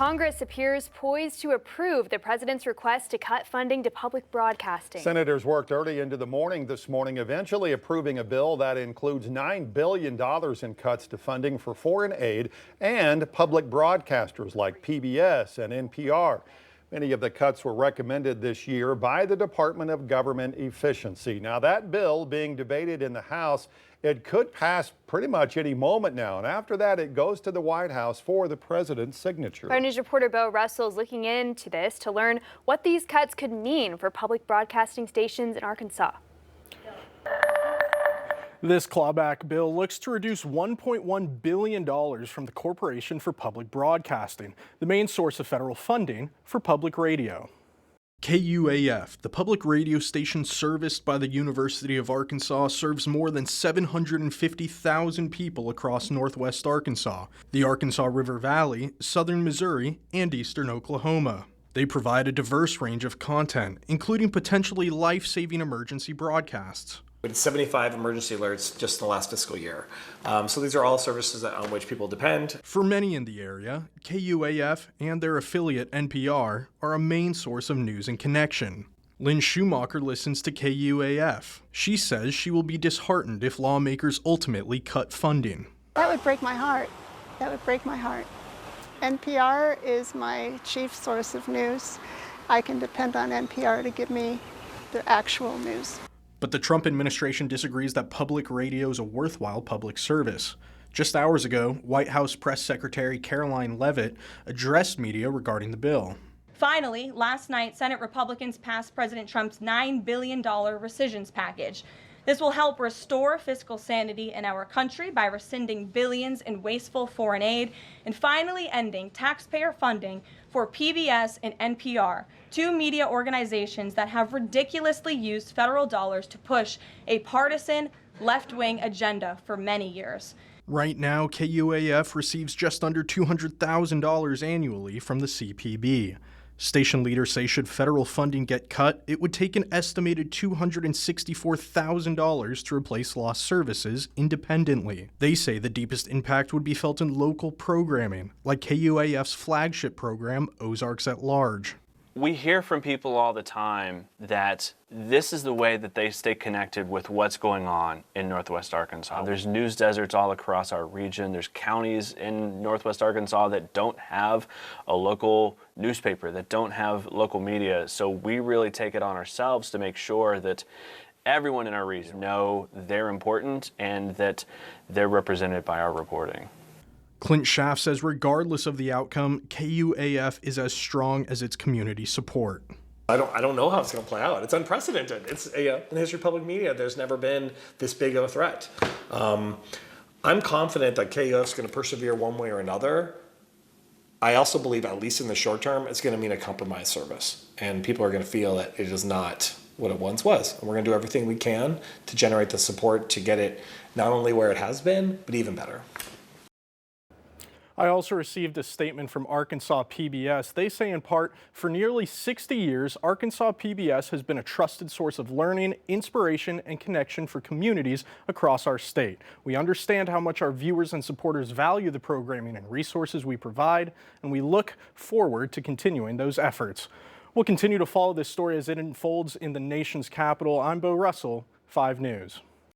Congress appears poised to approve the president's request to cut funding to public broadcasting. Senators worked early into the morning this morning, eventually approving a bill that includes $9 billion in cuts to funding for foreign aid and public broadcasters like PBS and NPR. Many of the cuts were recommended this year by the Department of Government Efficiency. Now, that bill being debated in the House, it could pass pretty much any moment now. And after that, it goes to the White House for the president's signature. Our news reporter Bo Russell is looking into this to learn what these cuts could mean for public broadcasting stations in Arkansas. This clawback bill looks to reduce $1.1 billion from the Corporation for Public Broadcasting, the main source of federal funding for public radio. KUAF, the public radio station serviced by the University of Arkansas, serves more than 750,000 people across northwest Arkansas, the Arkansas River Valley, southern Missouri, and eastern Oklahoma. They provide a diverse range of content, including potentially life-saving emergency broadcasts. We did 75 emergency alerts just in the last fiscal year. So these are all services on which people depend. For many in the area, KUAF and their affiliate NPR are a main source of news and connection. Lynn Schumacher listens to KUAF. She says she will be disheartened if lawmakers ultimately cut funding. That would break my heart. That would break my heart. NPR is my chief source of news. I can depend on NPR to give me the actual news. But the Trump administration disagrees that public radio is a worthwhile public service. Just hours ago, White House Press Secretary Caroline Leavitt addressed media regarding the bill. Finally, last night, Senate Republicans passed President Trump's $9 billion rescissions package. This will help restore fiscal sanity in our country by rescinding billions in wasteful foreign aid and finally ending taxpayer funding for PBS and NPR, two media organizations that have ridiculously used federal dollars to push a partisan left-wing agenda for many years. Right now, KUAF receives just under $200,000 annually from the CPB. Station leaders say should federal funding get cut, it would take an estimated $264,000 to replace lost services independently. They say the deepest impact would be felt in local programming, like KUAF's flagship program, Ozarks at Large. We hear from people all the time that this is the way that they stay connected with what's going on in Northwest Arkansas. There's news deserts all across our region. There's counties in Northwest Arkansas that don't have a local newspaper, that don't have local media. So we really take it on ourselves to make sure that everyone in our region know they're important and that they're represented by our reporting. Clint Schaff says regardless of the outcome, KUAF is as strong as its community support. I don't know how it's going to play out. It's unprecedented. It's in the history of public media. There's never been this big of a threat. I'm confident that KUAF is going to persevere one way or another. I also believe, at least in the short term, it's going to mean a compromised service. And people are going to feel that it is not what it once was. And we're going to do everything we can to generate the support to get it not only where it has been, but even better. I also received a statement from Arkansas PBS. They say in part, for nearly 60 years, Arkansas PBS has been a trusted source of learning, inspiration, and connection for communities across our state. We understand how much our viewers and supporters value the programming and resources we provide, and we look forward to continuing those efforts. We'll continue to follow this story as it unfolds in the nation's capital. I'm Bo Russell, 5 News.